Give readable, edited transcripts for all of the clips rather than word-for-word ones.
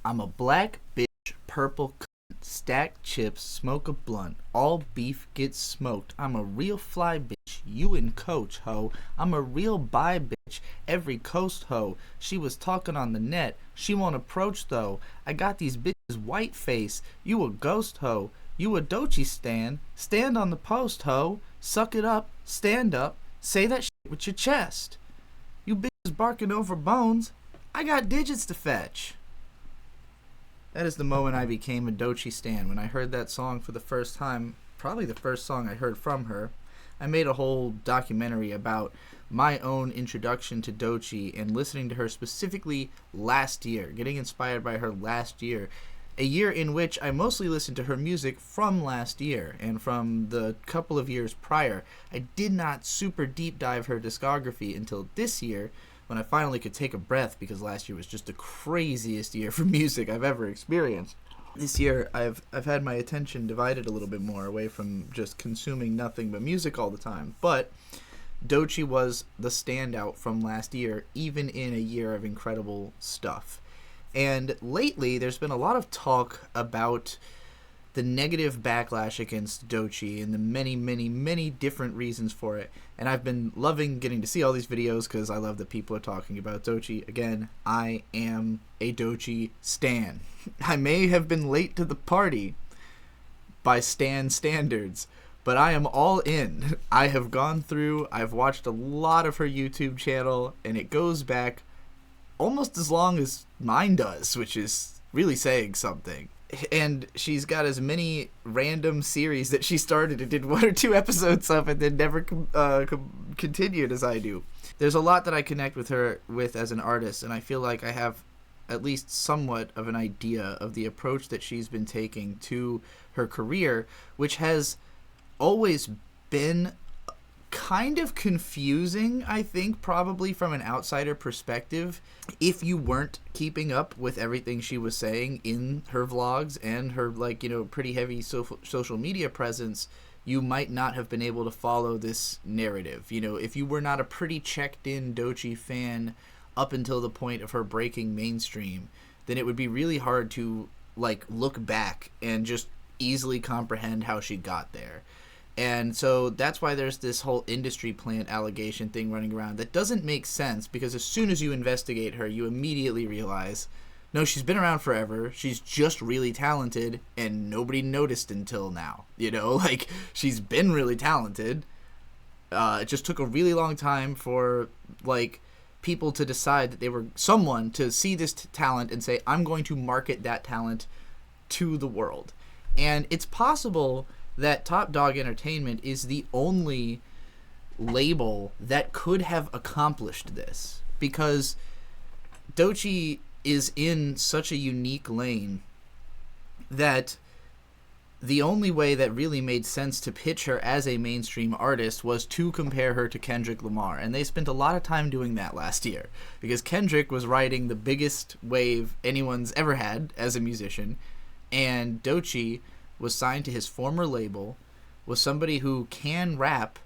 I'm a black bitch, purple cunt, stack chips, smoke a blunt, all beef gets smoked. I'm a real fly bitch, you and coach, ho. I'm a real bi bitch, every coast, ho. She was talking on the net, she won't approach, though. I got these bitches white face, you a ghost, ho. You a Doechii stan, stand on the post, ho. Suck it up, stand up, say that shit with your chest. You bitches barking over bones, I got digits to fetch. That is the moment I became a Doechii stan. When I heard that song for the first time, probably the first song I heard from her, I made a whole documentary about my own introduction to Doechii and listening to her specifically last year, getting inspired by her last year. A year in which I mostly listened to her music from last year and from the couple of years prior. I did not super deep dive her discography until this year, when I finally could take a breath, because last year was just the craziest year for music I've ever experienced. This year, I've had my attention divided a little bit more away from just consuming nothing but music all the time. But Doechii was the standout from last year, even in a year of incredible stuff. And lately, there's been a lot of talk about the negative backlash against Doechii and the many, many, many different reasons for it. And I've been loving getting to see all these videos because I love that people are talking about Doechii. Again, I am a Doechii stan. I may have been late to the party by stan standards, but I am all in. I have gone through, I've watched a lot of her YouTube channel, and it goes back almost as long as mine does, which is really saying something. And she's got as many random series that she started and did 1 or 2 episodes of and then never continued as I do. There's a lot that I connect with her with as an artist, and I feel like I have at least somewhat of an idea of the approach that she's been taking to her career, which has always been kind of confusing, I think, probably from an outsider perspective. If you weren't keeping up with everything she was saying in her vlogs and her, like, you know, pretty heavy social media presence, you might not have been able to follow this narrative. You know, if you were not a pretty checked-in Doechii fan up until the point of her breaking mainstream, then it would be really hard to, like, look back and just easily comprehend how she got there. And so that's why there's this whole industry plant allegation thing running around that doesn't make sense, because as soon as you investigate her, you immediately realize, no, she's been around forever. She's just really talented, and nobody noticed until now. You know, like, she's been really talented. It just took a really long time for, like, people to decide that they were someone to see this talent and say, I'm going to market that talent to the world. And it's possible that Top Dog Entertainment is the only label that could have accomplished this, because Doechii is in such a unique lane that the only way that really made sense to pitch her as a mainstream artist was to compare her to Kendrick Lamar, and they spent a lot of time doing that last year, because Kendrick was riding the biggest wave anyone's ever had as a musician, and Doechii was signed to his former label, was somebody who can rap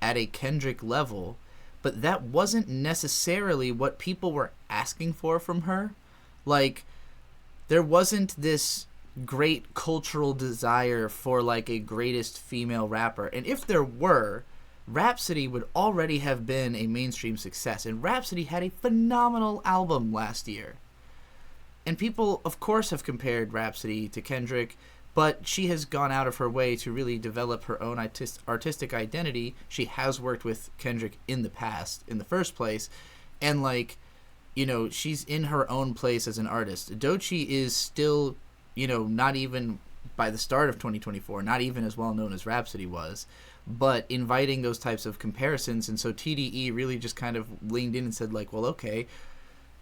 at a Kendrick level, but that wasn't necessarily what people were asking for from her. Like, there wasn't this great cultural desire for, like, a greatest female rapper. And if there were, Rhapsody would already have been a mainstream success. And Rhapsody had a phenomenal album last year. And people, of course, have compared Rhapsody to Kendrick, but she has gone out of her way to really develop her own artistic identity. She has worked with Kendrick in the past, in the first place, and, like, you know, she's in her own place as an artist. Doechii is still, you know, not even by the start of 2024, not even as well known as Rhapsody was, but inviting those types of comparisons. And so TDE really just kind of leaned in and said, like, well, okay,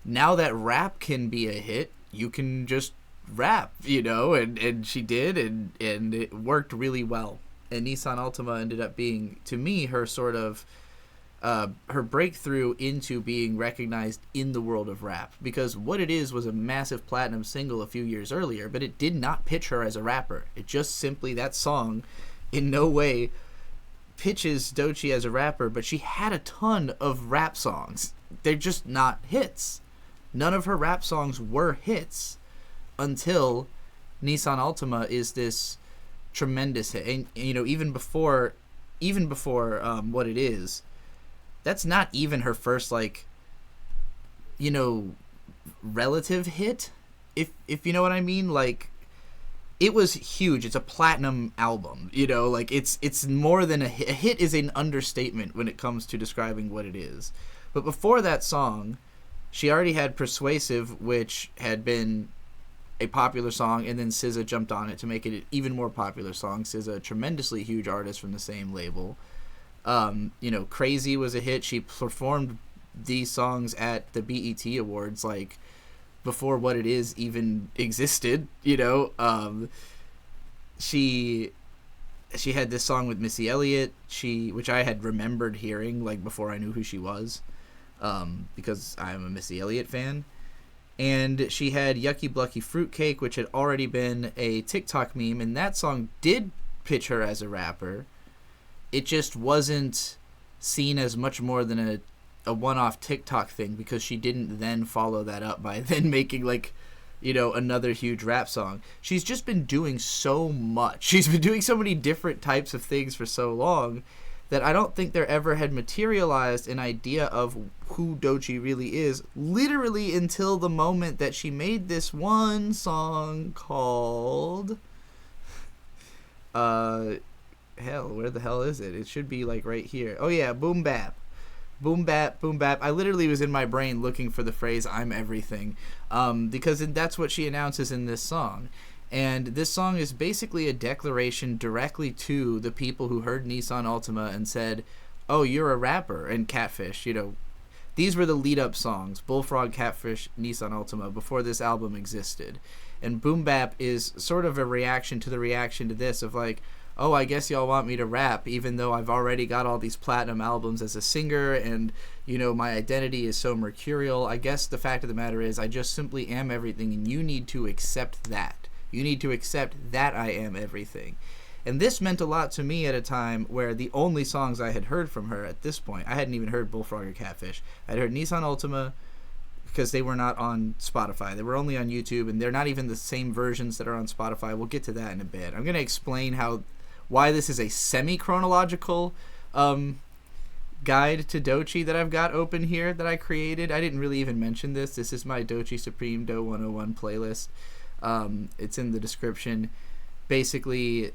now that rap can be a hit, you can just rap, you know, and she did, and it worked really well. And Nissan Altima ended up being, to me, her sort of her breakthrough into being recognized in the world of rap, because what it is was a massive platinum single a few years earlier, but it did not pitch her as a rapper. It just simply, that song in no way pitches Doechii as a rapper, but she had a ton of rap songs. They're just not hits. None of her rap songs were hits. until Nissan Altima is this tremendous hit. And you know, even before What It Is, that's not even her first, like, you know, relative hit, if you know what I mean. Like, it was huge. It's a platinum album, you know, like it's more than a hit. A hit is an understatement when it comes to describing What It Is. But before that song, she already had Persuasive, which had been a popular song, and then SZA jumped on it to make it an even more popular song. SZA, a tremendously huge artist from the same label. You know, Crazy was a hit. She performed these songs at the BET Awards, like, before What It Is even existed, you know. She had this song with Missy Elliott, which I had remembered hearing, like, before I knew who she was, because I'm a Missy Elliott fan. And she had Yucky Blucky Fruitcake, which had already been a TikTok meme, and that song did pitch her as a rapper. It just wasn't seen as much more than a one-off TikTok thing, because she didn't then follow that up by then making, like, you know, another huge rap song. She's just been doing so much. She's been doing so many different types of things for so long that I don't think there ever had materialized an idea of who Doechii really is, literally until the moment that she made this one song called hell, where the hell is it? It should be, like, right here. Oh yeah, Boom Bap. Boom Bap, Boom Bap. I literally was in my brain looking for the phrase "I'm everything," because that's what she announces in this song. And this song is basically a declaration directly to the people who heard Nissan Altima and said, "Oh, you're a rapper," and Catfish. You know, these were the lead-up songs: Bullfrog, Catfish, Nissan Altima, before this album existed. And Boom Bap is sort of a reaction to the reaction to this, of like, oh, I guess y'all want me to rap, even though I've already got all these platinum albums as a singer, and, you know, my identity is so mercurial. I guess the fact of the matter is I just simply am everything, and you need to accept that. You need to accept that I am everything. And this meant a lot to me at a time where the only songs I had heard from her at this point, I hadn't even heard Bullfrog or Catfish. I'd heard Nissan Altima, because they were not on Spotify. They were only on YouTube, and they're not even the same versions that are on Spotify. We'll get to that in a bit. I'm going to explain why this is a semi-chronological guide to Doechii that I've got open here that I created. I didn't really even mention this. This is my Doechii Supreme Do 101 playlist. It's in the description. Basically,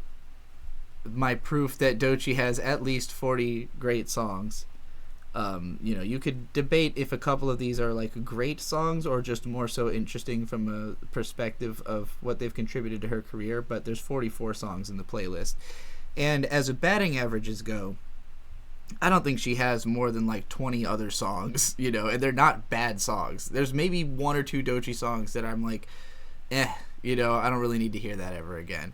my proof that Doechii has at least 40 great songs. You know, you could debate if a couple of these are, like, great songs or just more so interesting from a perspective of what they've contributed to her career, but there's 44 songs in the playlist. And as batting averages go, I don't think she has more than, like, 20 other songs, you know, and they're not bad songs. There's maybe one or two Doechii songs that I'm like, you know, I don't really need to hear that ever again.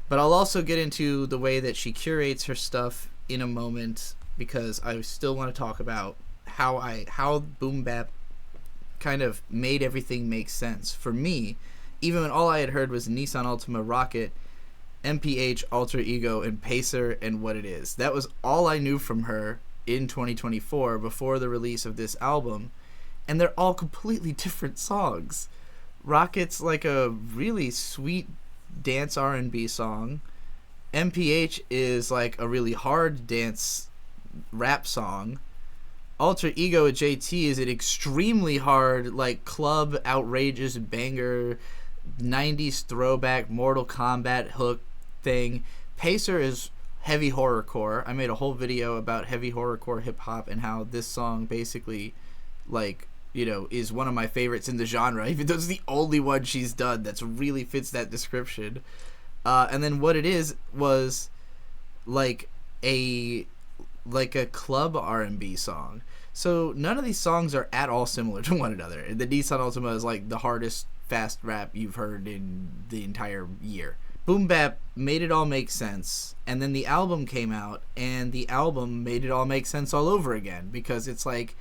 But I'll also get into the way that she curates her stuff in a moment, because I still want to talk about how Boom Bap kind of made everything make sense for me, even when all I had heard was Nissan Altima, Rocket, MPH, Alter Ego, and Pacer, and What It Is. That was all I knew from her in 2024 before the release of this album, and they're all completely different songs. Rocket's like a really sweet dance R&B song. MPH is like a really hard dance rap song. Alter Ego with JT is an extremely hard, like, club outrageous banger, 90s throwback Mortal Kombat hook thing. Pacer is heavy horrorcore. I made a whole video about heavy horrorcore hip hop and how this song basically, like, you know, is one of my favorites in the genre, even though it's the only one she's done that's really fits that description. And then What It Is was like a club R&B song. So none of these songs are at all similar to one another. The Nissan Altima is like the hardest fast rap you've heard in the entire year. Boom Bap made it all make sense, and then the album came out, and the album made it all make sense all over again, because it's like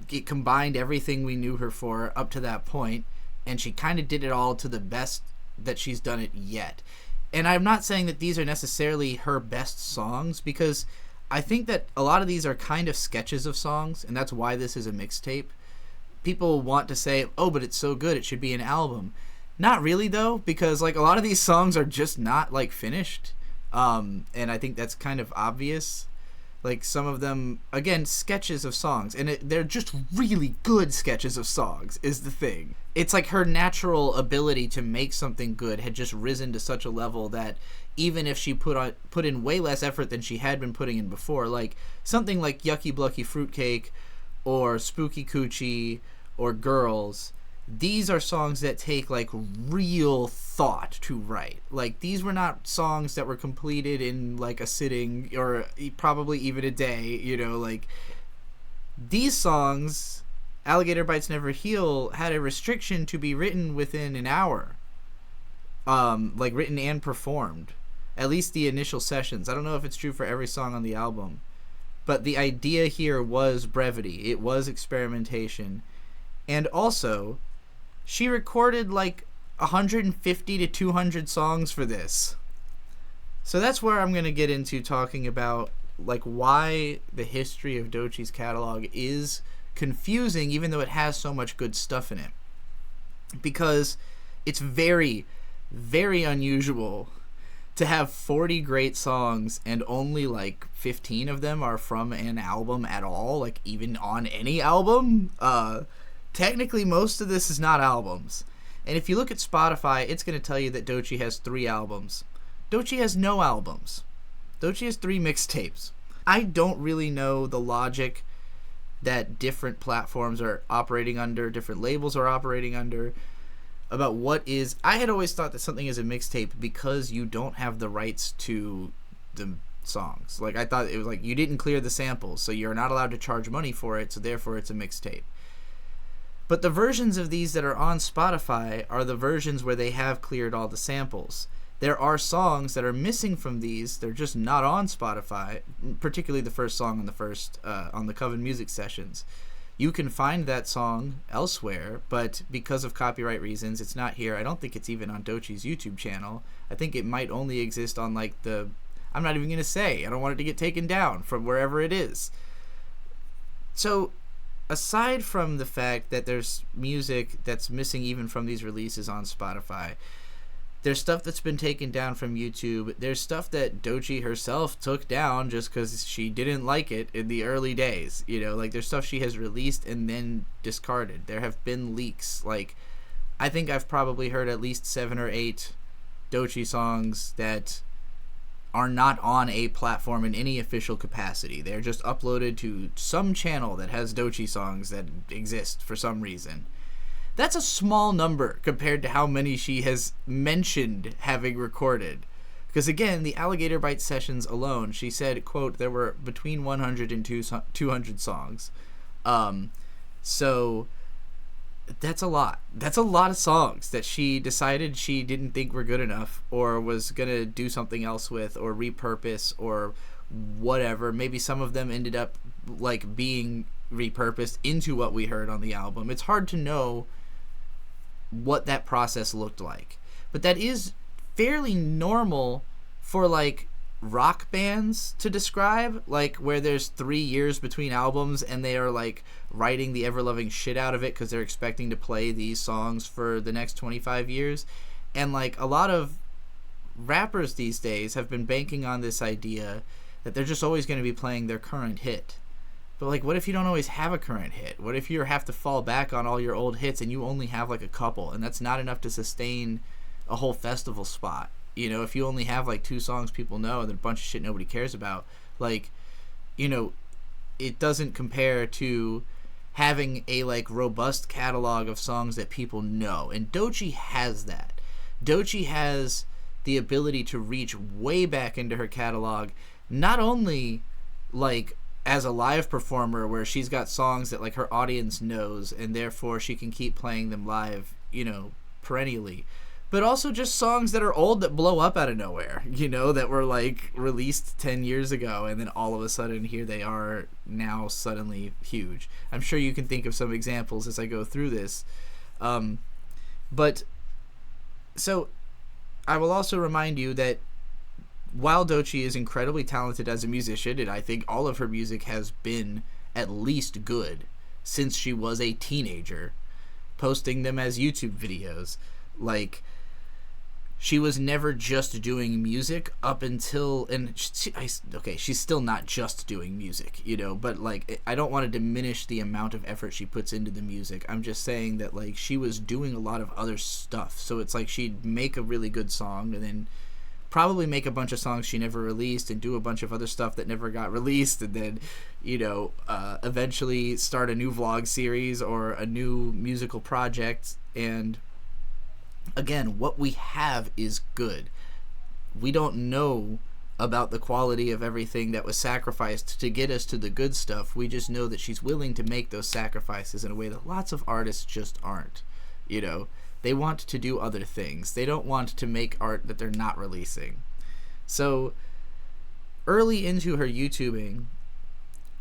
it combined everything we knew her for up to that point, and she kind of did it all to the best that she's done it yet. And I'm not saying that these are necessarily her best songs, because I think that a lot of these are kind of sketches of songs, and that's why this is a mixtape. people want to say, oh, but it's so good, it should be an album. Not really, though, because like a lot of these songs are just not like finished, and I think that's kind of obvious. Like some of them, again, sketches of songs, and they're just really good sketches of songs is the thing. It's like her natural ability to make something good had just risen to such a level that even if she put in way less effort than she had been putting in before, like something like Yucky Blucky Fruitcake or Spooky Coochie or Girls, these are songs that take like real thought to write. Like these were not songs that were completed in like a sitting or probably even a day, you know. Like these songs, Alligator Bites Never Heal, had a restriction to be written within an hour, like written and performed, at least the initial sessions. I don't know if it's true for every song on the album, but the idea here was brevity. It was experimentation. And also, she recorded like 150 to 200 songs for this. So that's where I'm going to get into talking about like why the history of Doechii's catalog is confusing, even though it has so much good stuff in it. Because it's very, very unusual to have 40 great songs and only like 15 of them are from an album at all, like even on any album. Technically, most of this is not albums. And if you look at Spotify, it's going to tell you that Doechii has 3 albums. Doechii has no albums. Doechii has 3 mixtapes. I don't really know the logic that different platforms are operating under, different labels are operating under, about what is... I had always thought that something is a mixtape because you don't have the rights to the songs. Like, I thought it was like you didn't clear the samples, so you're not allowed to charge money for it, so therefore it's a mixtape. But the versions of these that are on Spotify are the versions where they have cleared all the samples. There are songs that are missing from these. They're just not on Spotify, particularly the first song on the Coven Music Sessions. You can find that song elsewhere, but because of copyright reasons, it's not here. I don't think it's even on Doechii's YouTube channel. I think it might only exist on like the... I'm not even going to say. I don't want it to get taken down from wherever it is. So... aside from the fact that there's music that's missing even from these releases on Spotify, there's stuff that's been taken down from YouTube. There's stuff that Doechii herself took down just because she didn't like it in the early days. You know, like there's stuff she has released and then discarded. There have been leaks. Like, I think I've probably heard at least 7 or 8 Doechii songs that are not on a platform in any official capacity. They're just uploaded to some channel that has Doechii songs that exist for some reason. That's a small number compared to how many she has mentioned having recorded. Because again, the Alligator Bite sessions alone, she said, quote, there were between 100 and 200 songs. So that's a lot. That's a lot of songs that she decided she didn't think were good enough or was going to do something else with or repurpose or whatever. Maybe some of them ended up like being repurposed into what we heard on the album. It's hard to know what that process looked like. But that is fairly normal for like rock bands to describe, like where there's 3 years between albums and they are like writing the ever-loving shit out of it because they're expecting to play these songs for the next 25 years. And like a lot of rappers these days have been banking on this idea that they're just always going to be playing their current hit. But like, what if you don't always have a current hit? What if you have to fall back on all your old hits and you only have like a couple, and that's not enough to sustain a whole festival spot? You know, if you only have like 2 songs people know and a bunch of shit nobody cares about, like, you know, it doesn't compare to having a like robust catalog of songs that people know. And Doechii has that. Doechii has the ability to reach way back into her catalog, not only like as a live performer where she's got songs that like her audience knows and therefore she can keep playing them live, you know, perennially, but also just songs that are old that blow up out of nowhere, you know, that were like released 10 years ago and then all of a sudden here they are now suddenly huge. I'm sure you can think of some examples as I go through this. But so I will also remind you that while Doechii is incredibly talented as a musician, and I think all of her music has been at least good since she was a teenager, posting them as YouTube videos. Like, she was never just doing music up until, and she's still not just doing music, you know, but like, I don't want to diminish the amount of effort she puts into the music. I'm just saying that, like, she was doing a lot of other stuff. So it's like she'd make a really good song and then probably make a bunch of songs she never released and do a bunch of other stuff that never got released, and then, you know, eventually start a new vlog series or a new musical project. And again, what we have is good. We don't know about the quality of everything that was sacrificed to get us to the good stuff. We just know that she's willing to make those sacrifices in a way that lots of artists just aren't. You know, they want to do other things. They don't want to make art that they're not releasing. So early into her YouTubing,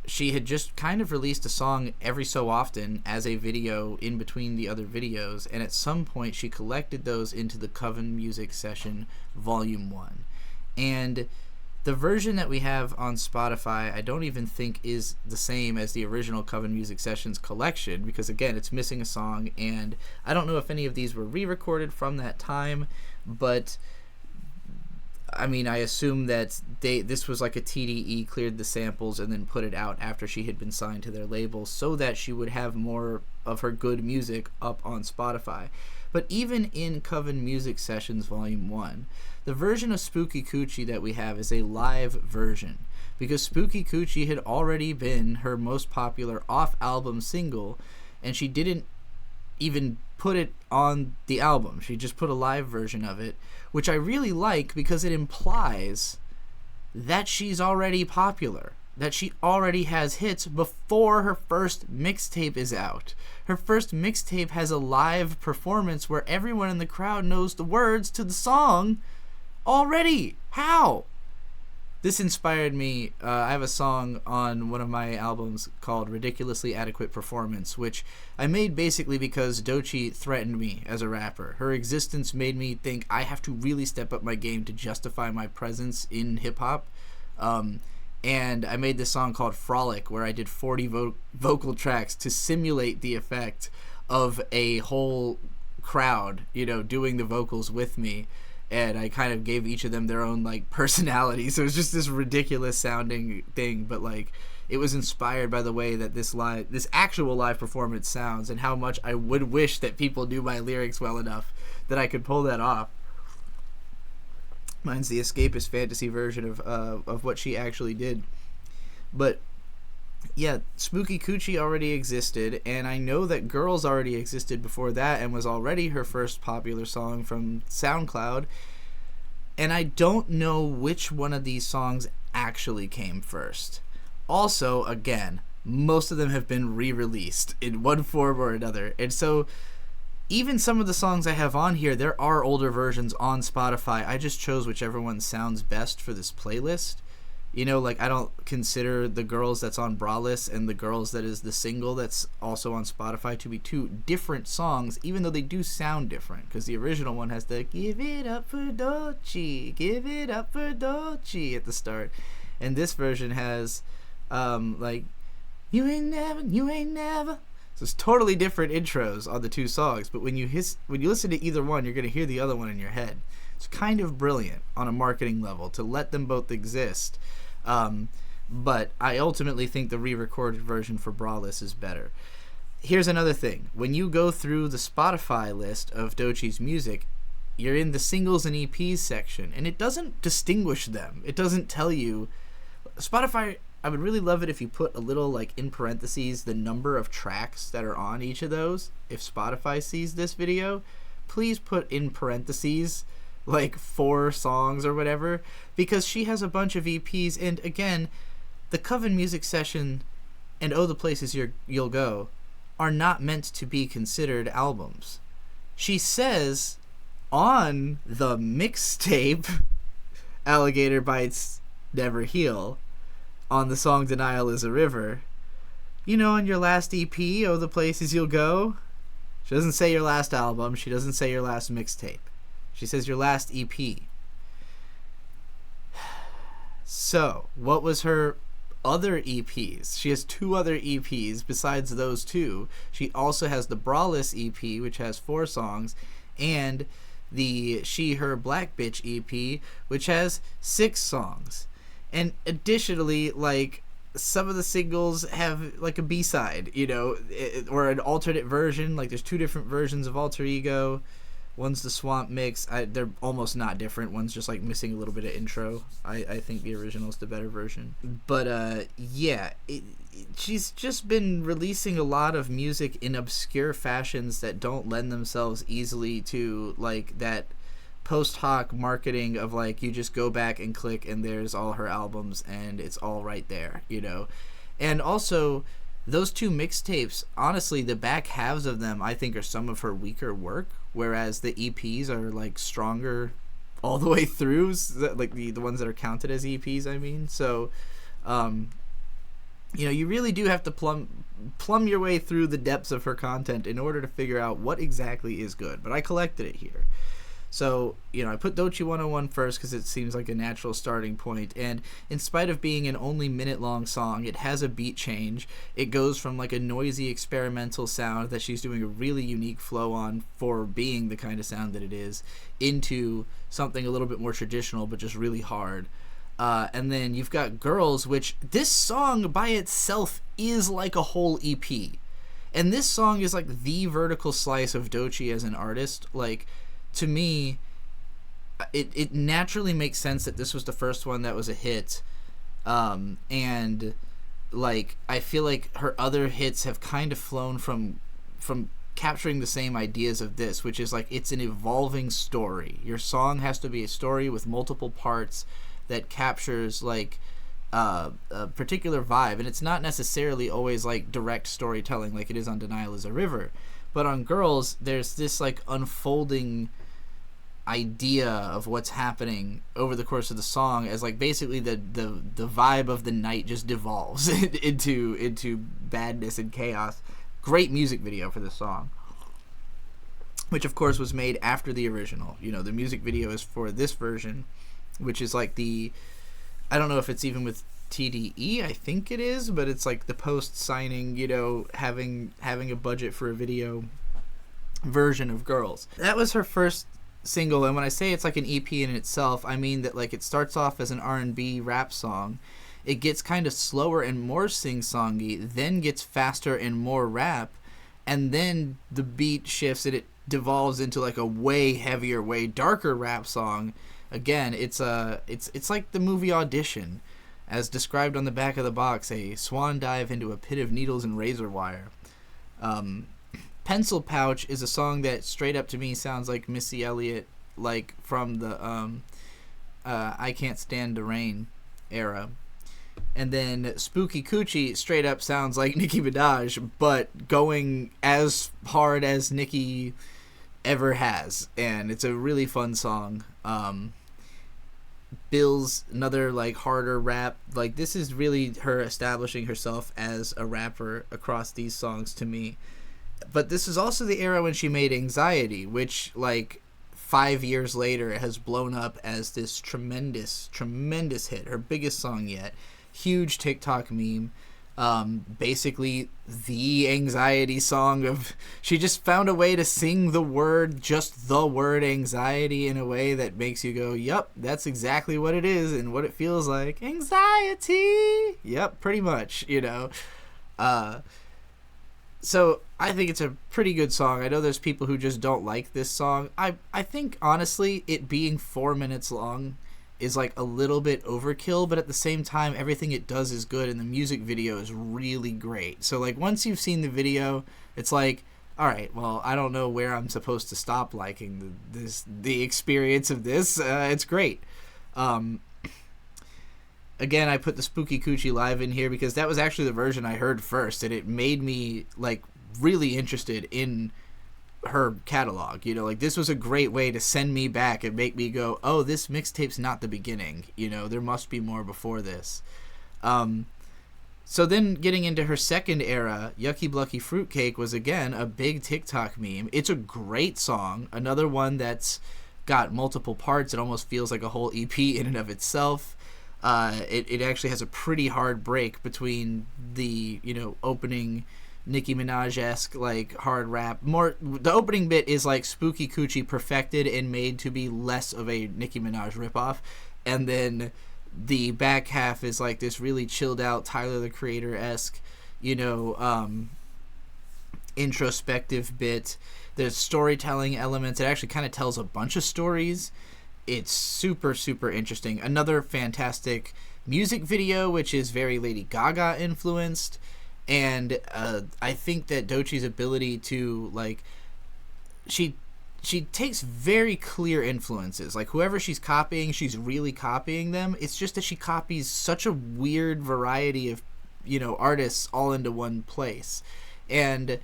she had just kind of released a song every so often as a video in between the other videos, and at some point she collected those into the Coven Music Session Volume 1. And the version that we have on Spotify, I don't even think is the same as the original Coven Music Sessions collection, because again, it's missing a song, and I don't know if any of these were re-recorded from that time, but I mean, I assume that this was like a TDE, cleared the samples, and then put it out after she had been signed to their label so that she would have more of her good music up on Spotify. But even in Coven Music Sessions Volume 1, the version of Spooky Coochie that we have is a live version, because Spooky Coochie had already been her most popular off-album single, and she didn't even put it on the album. She just put a live version of it, which I really like because it implies that she's already popular, that she already has hits before her first mixtape is out. Her first mixtape has a live performance where everyone in the crowd knows the words to the song already. How? This inspired me. I have a song on one of my albums called Ridiculously Adequate Performance, which I made basically because Doechii threatened me as a rapper. Her existence made me think I have to really step up my game to justify my presence in hip-hop. And I made this song called Frolic, where I did 40 vocal tracks to simulate the effect of a whole crowd, you know, doing the vocals with me. And I kind of gave each of them their own, like, personality. So it was just this ridiculous sounding thing, but, like, it was inspired by the way that this actual live performance sounds, and how much I would wish that people knew my lyrics well enough that I could pull that off. Mine's the escapist fantasy version of what she actually did. But yeah, Spooky Coochie already existed, and I know that Girls already existed before that and was already her first popular song from SoundCloud. And I don't know which one of these songs actually came first. Also, again, most of them have been re-released in one form or another. And so even some of the songs I have on here, there are older versions on Spotify. I just chose whichever one sounds best for this playlist. You know, like, I don't consider the Girls that's on Braless and the Girls that is the single that's also on Spotify to be two different songs, even though they do sound different, because the original one has the "Give it up for Doechii, give it up for Doechii" at the start, and this version has like "You ain't never." So it's totally different intros on the two songs, but when you listen to either one, you're going to hear the other one in your head. It's kind of brilliant on a marketing level to let them both exist. But I ultimately think the re-recorded version for Braless is better. Here's another thing. When you go through the Spotify list of Doechii's music, you're in the singles and EPs section, and it doesn't distinguish them. It doesn't tell you. Spotify, I would really love it if you put a little, like, in parentheses, the number of tracks that are on each of those. If Spotify sees this video, please put in parentheses like 4 songs or whatever, because she has a bunch of EPs, and again, the Coven Music Session and Oh the Places You'll Go are not meant to be considered albums. She says on the mixtape Alligator Bites Never Heal, on the song Denial is a River, you know, on your last EP, Oh the Places You'll Go, she doesn't say your last album, she doesn't say your last mixtape. She says your last EP. So, what was her other EPs. She has 2 other EPs besides those 2. She also has the Brawless EP, which has 4 songs, and the She Her Black Bitch EP, which has 6 songs. And additionally, like, some of the singles have like a B-side, you know, or an alternate version. Like, there's 2 different versions of Alter Ego. One's the Swamp Mix. They're almost not different. One's just like missing a little bit of intro. I think the original is the better version. But yeah, she's just been releasing a lot of music in obscure fashions that don't lend themselves easily to like that post hoc marketing of like you just go back and click and there's all her albums and it's all right there, you know. And also, those 2 mixtapes, honestly, the back halves of them I think are some of her weaker work, whereas the EPs are like stronger all the way through, like the ones that are counted as EPs, I mean. So you know, you really do have to plumb your way through the depths of her content in order to figure out what exactly is good. But I collected it here. So, you know, I put Doechii 101 first because it seems like a natural starting point. And in spite of being an only minute-long song, it has a beat change. It goes from like a noisy experimental sound that she's doing a really unique flow on for being the kind of sound that it is, into something a little bit more traditional but just really hard. And then you've got Girls, which this song by itself is like a whole EP. And this song is like the vertical slice of Doechii as an artist. Like, to me, it naturally makes sense that this was the first one that was a hit. And like, I feel like her other hits have kind of flown from capturing the same ideas of this, which is like, it's an evolving story. Your song has to be a story with multiple parts that captures like a particular vibe, and it's not necessarily always like direct storytelling like it is on Denial Is a River. But on Girls, there's this like unfolding idea of what's happening over the course of the song, as like basically the vibe of the night just devolves into badness and chaos. Great music video for this song, which of course was made after the original. You know, the music video is for this version, which is like the, I don't know if it's even with TDE, I think it is, but it's like the post signing, you know, having a budget for a video version of Girls. That was her first single, and when I say it's like an EP in itself, I mean that like it starts off as an R&B rap song, it gets kind of slower and more sing-songy, then gets faster and more rap, and then the beat shifts and it devolves into like a way heavier, way darker rap song. Again, it's like the movie Audition, as described on the back of the box, a swan dive into a pit of needles and razor wire. Pencil Pouch is a song that straight up to me sounds like Missy Elliott, like from the I Can't Stand the Rain era. And then Spooky Coochie straight up sounds like Nicki Minaj, but going as hard as Nicki ever has. And it's a really fun song. Bill's another like harder rap. Like, this is really her establishing herself as a rapper across these songs to me. But this is also the era when she made Anxiety, which like 5 years later has blown up as this tremendous hit, her biggest song yet. Huge TikTok meme. Basically the Anxiety song of, she just found a way to sing the word anxiety in a way that makes you go, yep, that's exactly what it is and what it feels like. Anxiety. Yep, pretty much, you know. So I think it's a pretty good song. I know there's people who just don't like this song. I think honestly it being 4 minutes long is like a little bit overkill, but at the same time everything it does is good and the music video is really great. So like once you've seen the video, it's like, all right, well, I don't know where I'm supposed to stop liking the experience of this. It's great. Again, I put the Spooky Coochie live in here because that was actually the version I heard first, and it made me like really interested in her catalog. You know, like this was a great way to send me back and make me go, oh, this mixtape's not the beginning, you know, there must be more before this. So then getting into her second era, Yucky Blucky Fruitcake was again a big TikTok meme. It's a great song, another one that's got multiple parts. It almost feels like a whole EP in and of itself. it actually has a pretty hard break between the, opening Nicki Minaj-esque, like, hard rap. The opening bit is, like, Spooky Coochie perfected and made to be less of a Nicki Minaj ripoff. And then the back half is, like, this really chilled out Tyler, the Creator-esque, introspective bit. There's storytelling elements. It actually kind of tells a bunch of stories. It's super, super interesting. Another fantastic music video, which is very Lady Gaga influenced. And I think that Doechii's ability to, like, she takes very clear influences. Like, whoever she's copying, she's really copying them. It's just that she copies such a weird variety of, artists all into one place. And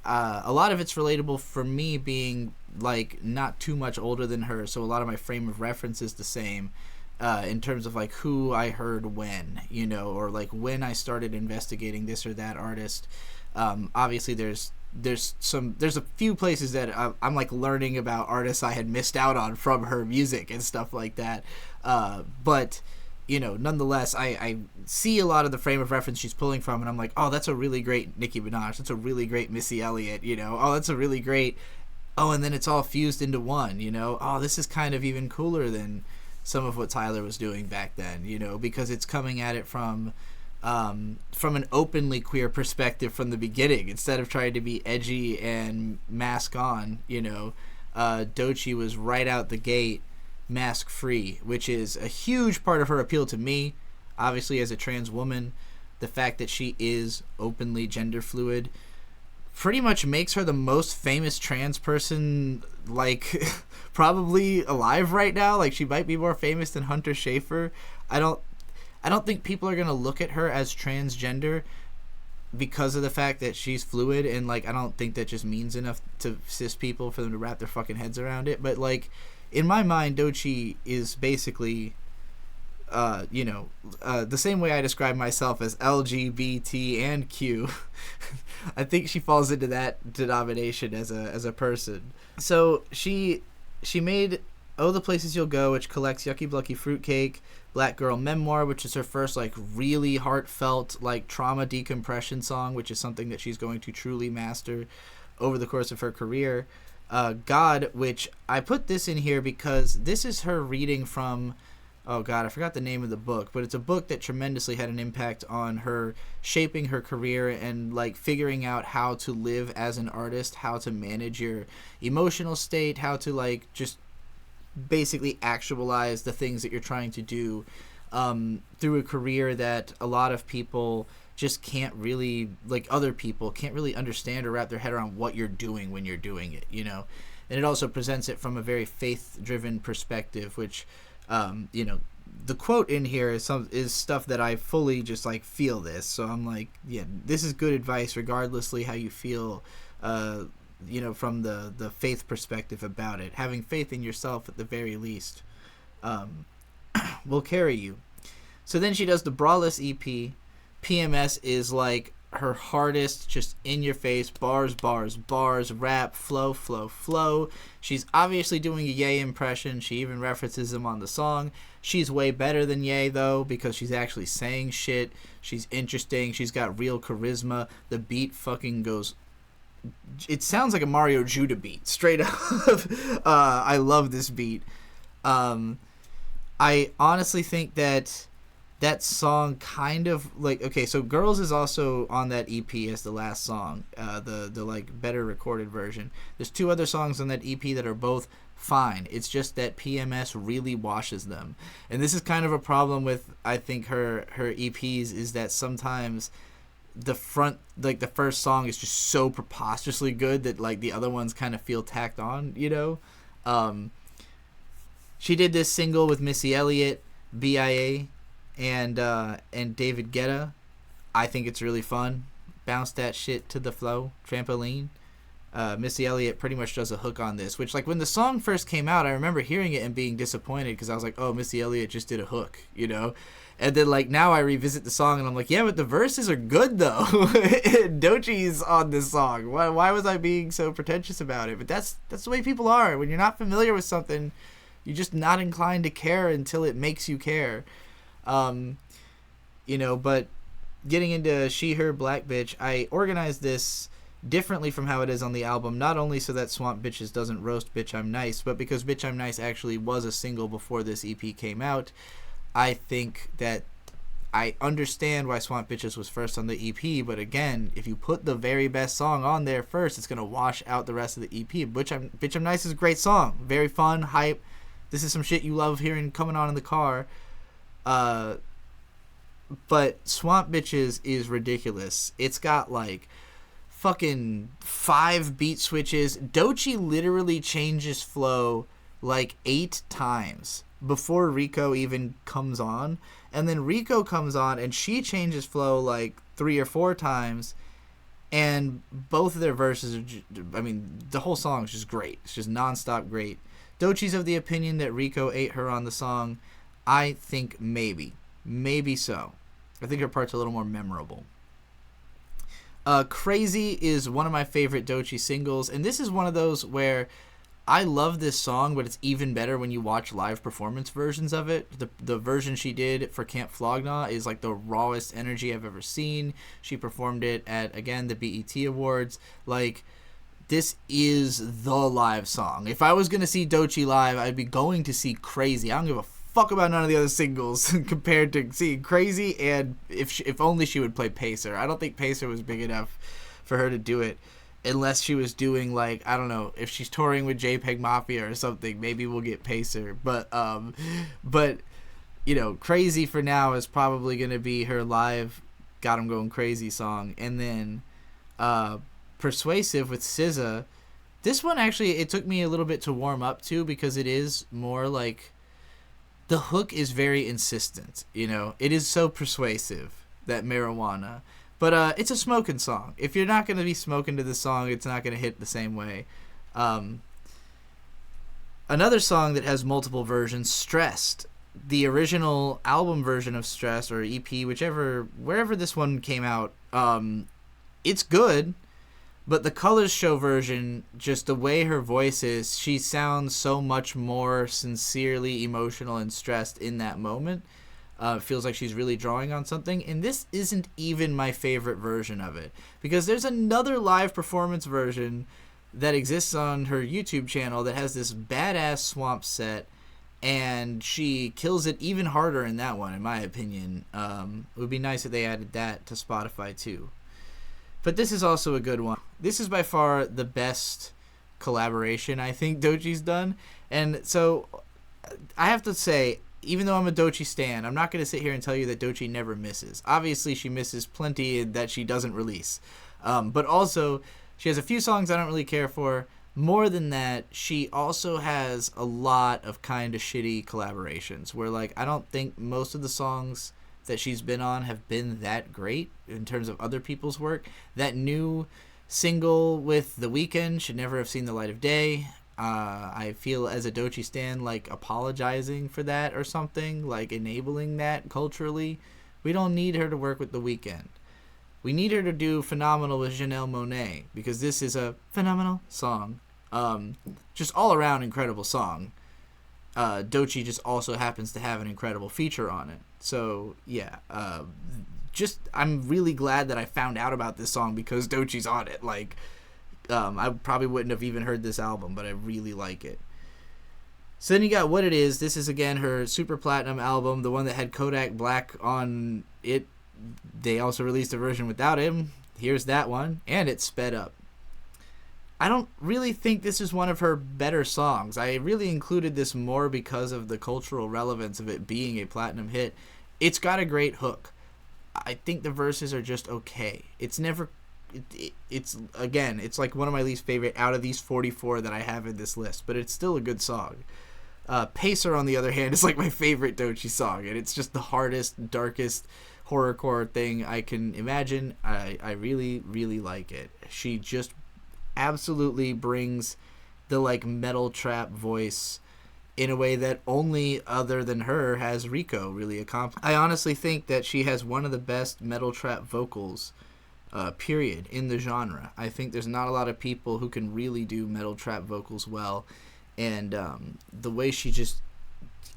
a lot of it's relatable for me being, like, not too much older than her, so a lot of my frame of reference is the same in terms of, like, who I heard when, or, like, when I started investigating this or that artist. Obviously there's a few places that I'm like learning about artists I had missed out on from her music and stuff like that. But nonetheless, I see a lot of the frame of reference she's pulling from, and I'm like, oh, that's a really great Nicki Minaj. That's a really great Missy Elliott. Oh, that's a really great. Oh, and then it's all fused into one. Oh, this is kind of even cooler than some of what Tyler was doing back then. Because it's coming at it from an openly queer perspective from the beginning, instead of trying to be edgy and mask on. Doechii was right out the gate mask free, which is a huge part of her appeal to me. Obviously, as a trans woman, the fact that she is openly gender fluid pretty much makes her the most famous trans person, like, probably alive right now. Like, she might be more famous than Hunter Schafer. I don't think people are going to look at her as transgender because of the fact that she's fluid, and, like, I don't think that just means enough to cis people for them to wrap their fucking heads around it. But, like, in my mind, Doechii is basically, the same way I describe myself as LGBT and Q. I think she falls into that denomination as a person. So she made Oh the Places You'll Go, which collects Yucky Blucky Fruitcake, Black Girl Memoir, which is her first, like, really heartfelt, like, trauma decompression song, which is something that she's going to truly master over the course of her career. God, which I put this in here because this is her reading from, oh god, I forgot the name of the book, but it's a book that tremendously had an impact on her shaping her career and, like, figuring out how to live as an artist, how to manage your emotional state, how to, like, just basically actualize the things that you're trying to do through a career that a lot of people just can't really, like, other people can't really understand or wrap their head around what you're doing when you're doing it, And it also presents it from a very faith-driven perspective, which, the quote in here is stuff that I fully just, like, feel this. So I'm like, yeah, this is good advice regardlessly how you feel, from the faith perspective about it. Having faith in yourself at the very least will carry you. So then she does the Brawless EP. PMS is, like, her hardest, just in your face, bars, rap, flow. She's obviously doing a Ye impression. She even references him on the song. She's way better than Ye, though, because she's actually saying shit. She's interesting. She's got real charisma. The beat fucking goes... It sounds like a Mario Judah beat, straight up. I love this beat. I honestly think that song kind of, like, okay, so Girls is also on that EP as the last song, the like better recorded version. There's two other songs on that EP that are both fine. It's just that PMS really washes them, and this is kind of a problem with, I think, her EPs, is that sometimes the first song is just so preposterously good that, like, the other ones kind of feel tacked on, She did this single with Missy Elliott, BIA, and David Guetta. I think it's really fun. Bounce that shit to the flow, trampoline. Missy Elliott pretty much does a hook on this, which, like, when the song first came out, I remember hearing it and being disappointed because I was like, oh, Missy Elliott just did a hook, And then, like, now I revisit the song and I'm like, yeah, but the verses are good though. Doechii's on this song. Why was I being so pretentious about it? But that's the way people are. When you're not familiar with something, you're just not inclined to care until it makes you care. But getting into She, Her, Black Bitch, I organized this differently from how it is on the album, not only so that Swamp Bitches doesn't roast Bitch I'm Nice, but because Bitch I'm Nice actually was a single before this EP came out. I think that I understand why Swamp Bitches was first on the EP, but again, if you put the very best song on there first, it's going to wash out the rest of the EP. Bitch I'm Nice is a great song. Very fun, hype. This is some shit you love hearing coming on in the car. But Swamp Bitches is ridiculous. It's got like fucking 5 beat switches. Doechii literally changes flow like 8 times before Rico even comes on, and then Rico comes on and she changes flow like 3 or 4 times, and both of their verses are the whole song is just great. It's just nonstop great. Doechii's of the opinion that Rico ate her on the song. I think maybe so. I think her part's a little more memorable. Crazy is one of my favorite Doechii singles, and this is one of those where I love this song, but it's even better when you watch live performance versions of it. The version she did for Camp Flog Gnaw is like the rawest energy I've ever seen. She performed it at, again, the BET Awards. Like, this is the live song. If I was going to see Doechii live, I'd be going to see Crazy. I don't give a fuck about none of the other singles compared to seeing Crazy, and if only she would play Pacer. I don't think Pacer was big enough for her to do it. Unless she was doing, like, I don't know, if she's touring with JPEG Mafia or something, maybe we'll get Pacer. But Crazy for now is probably going to be her live Got 'Em Going Crazy song. And then Persuasive with SZA. This one, actually, it took me a little bit to warm up to, because it is more like, the hook is very insistent, It is so persuasive, that marijuana. But it's a smoking song. If you're not going to be smoking to this song, it's not going to hit the same way. Another song that has multiple versions, Stressed. The original album version of Stressed, or EP, wherever this one came out, it's good. But the Colors Show version, just the way her voice is, she sounds so much more sincerely emotional and stressed in that moment. Feels like she's really drawing on something, and this isn't even my favorite version of it, because there's another live performance version that exists on her YouTube channel that has this badass swamp set, and she kills it even harder in that one, in my opinion. It would be nice if they added that to Spotify too. But this is also a good one. This is by far the best collaboration I think Doechii's done, and so I have to say, even though I'm a Doechii stan, I'm not going to sit here and tell you that Doechii never misses. Obviously, she misses plenty that she doesn't release. But also, she has a few songs I don't really care for. More than that, she also has a lot of kind of shitty collaborations where, like, I don't think most of the songs that she's been on have been that great in terms of other people's work. That new single with The Weeknd should never have seen the light of day. I feel as a Doechii stan like apologizing for that or something, like enabling that culturally. We don't need her to work with The Weeknd. We need her to do Phenomenal with Janelle Monáe, because this is a phenomenal song. Just all around incredible song. Doechii just also happens to have an incredible feature on it. So yeah, I'm really glad that I found out about this song because Doechii's on it. Like, I probably wouldn't have even heard this album, but I really like it. So then you got What It Is. This is, again, her Super Platinum album, the one that had Kodak Black on it. They also released a version without him. Here's that one, and it's sped up. I don't really think this is one of her better songs. I really included this more because of the cultural relevance of it being a platinum hit. It's got a great hook. I think the verses are just okay. It's never... It's again, it's like one of my least favorite out of these 44 that I have in this list, but it's still a good song. Pacer, on the other hand, is like my favorite Doechii song, and it's just the hardest, darkest horrorcore thing I can imagine. I really, really like it. She just absolutely brings the like metal trap voice in a way that only other than her has Rico really accomplished. I honestly think that she has one of the best metal trap vocals period in the genre. I think there's not a lot of people who can really do metal trap vocals well, and the way she just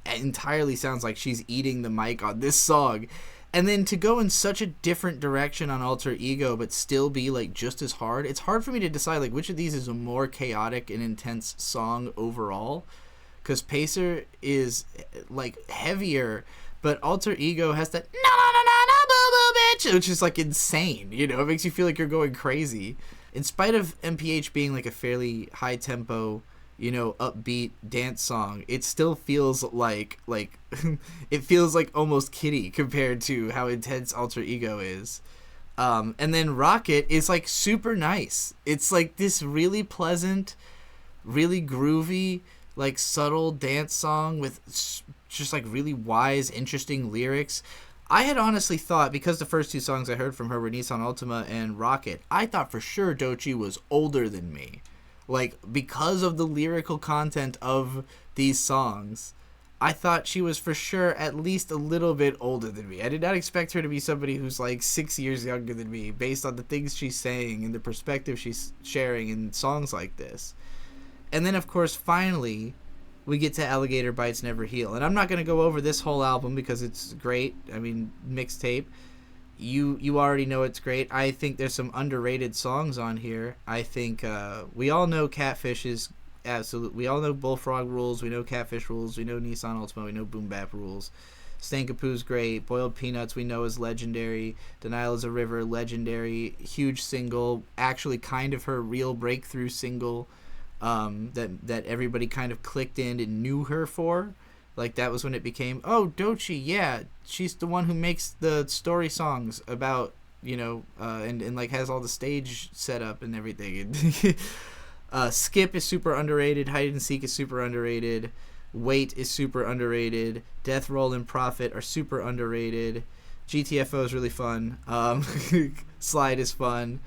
entirely sounds like she's eating the mic on this song. And then to go in such a different direction on Alter Ego but still be like just as hard, it's hard for me to decide like which of these is a more chaotic and intense song overall, because Pacer is like heavier, but Alter Ego has that no no no no no boo boo bitch, which is like insane, you know. It makes you feel like you're going crazy. In spite of MPH being like a fairly high tempo, you know, upbeat dance song, it still feels like it feels like almost kiddie compared to how intense Alter Ego is. And then Rocket is like super nice. It's like this really pleasant, really groovy, like subtle dance song with just like really wise, interesting lyrics. I had honestly thought, because the first two songs I heard from her were Nissan Ultima and Rocket, I thought for sure Doechii was older than me. Like, because of the lyrical content of these songs, I thought she was for sure at least a little bit older than me. I did not expect her to be somebody who's like 6 years younger than me based on the things she's saying and the perspective she's sharing in songs like this. And then, of course, finally, we get to Alligator Bites Never Heal. And I'm not going to go over this whole album because it's great. I mean, mixtape. You already know it's great. I think there's some underrated songs on here. I think we all know Catfish is absolute. We all know Bullfrog rules. We know Catfish rules. We know Nissan Ultima. We know Boom Bap rules. Stankapoo's great. Boiled Peanuts we know is legendary. Denial is a River, legendary. Huge single. Actually kind of her real breakthrough single that everybody kind of clicked in and knew her for. Like, that was when it became, oh, Doechii, yeah, she's the one who makes the story songs about, you know, and like has all the stage set up and everything. Skip is super underrated. Hide and Seek is super underrated. Wait is super underrated. Death Roll and Profit are super underrated. GTFO is really fun. Slide is fun.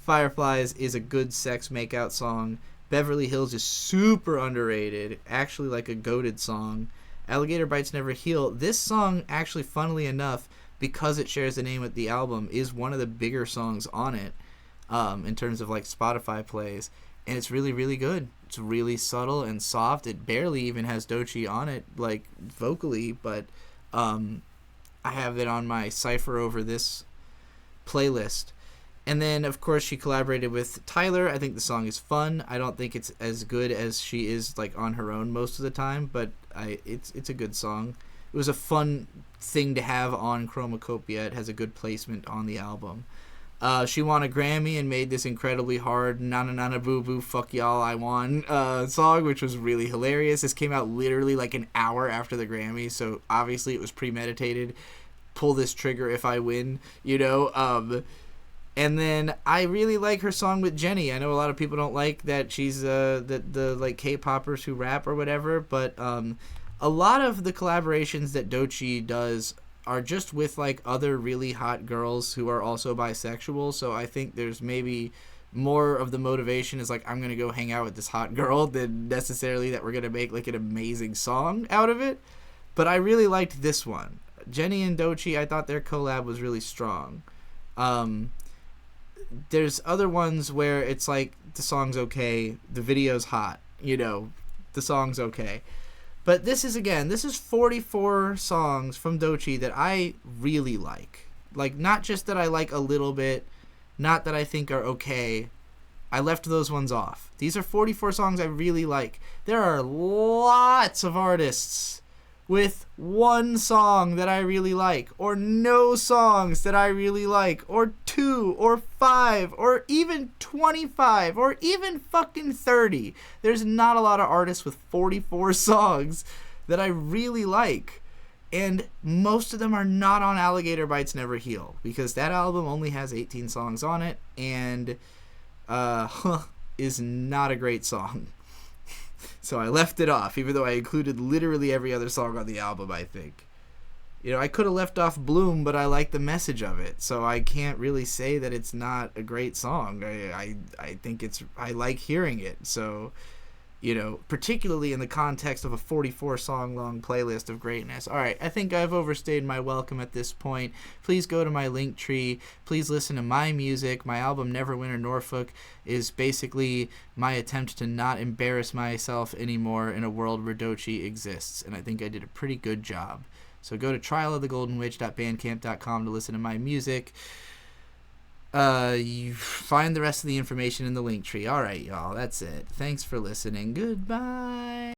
Fireflies is a good sex makeout song. Beverly Hills is super underrated. Actually, like a goated song. Alligator Bites Never Heal. This song, actually, funnily enough, because it shares the name with the album, is one of the bigger songs on it in terms of like Spotify plays. And it's really, really good. It's really subtle and soft. It barely even has Doechii on it, like vocally, but I have it on my Cypher Over This playlist. And then, of course, she collaborated with Tyler. I think the song is fun. I don't think it's as good as she is like on her own most of the time, but it's a good song. It was a fun thing to have on Chromacopia. It has a good placement on the album. She won a Grammy and made this incredibly hard "Na Na Na Na Boo Boo Fuck Y'all I Won" song, which was really hilarious. This came out literally like an hour after the Grammy, so obviously it was premeditated. Pull this trigger if I win, you know. And then I really like her song with Jenny. I know a lot of people don't like that she's the like K-poppers who rap or whatever, but a lot of the collaborations that Doechii does are just with like other really hot girls who are also bisexual. So I think there's maybe more of the motivation is like, I'm gonna go hang out with this hot girl than necessarily that we're gonna make like an amazing song out of it. But I really liked this one. Jenny and Doechii, I thought their collab was really strong. There's other ones where it's like the song's okay, the video's hot, you know, the song's okay. But this is 44 songs from Doechii that I really like. Like, not just that I like a little bit, not that I think are okay. I left those ones off. These are 44 songs I really like. There are lots of artists with one song that I really like, or no songs that I really like, or 2, or 5, or even 25, or even fucking 30. There's not a lot of artists with 44 songs that I really like, and most of them are not on Alligator Bites Never Heal, because that album only has 18 songs on it, and is not a great song. So I left it off, even though I included literally every other song on the album, I think. You know, I could have left off Bloom, but I like the message of it, so I can't really say that it's not a great song. I think I like hearing it, so, particularly in the context of a 44 song long playlist of greatness. All right, I think I've overstayed my welcome at this point. Please go to my link tree. Please listen to my music. My album Neverwinter Norfolk is basically my attempt to not embarrass myself anymore in a world where Doechii exists, and I think I did a pretty good job. So go to trialofthegoldenwitch.bandcamp.com to listen to my music. You find the rest of the information in the link tree. All right, y'all. That's it. Thanks for listening. Goodbye.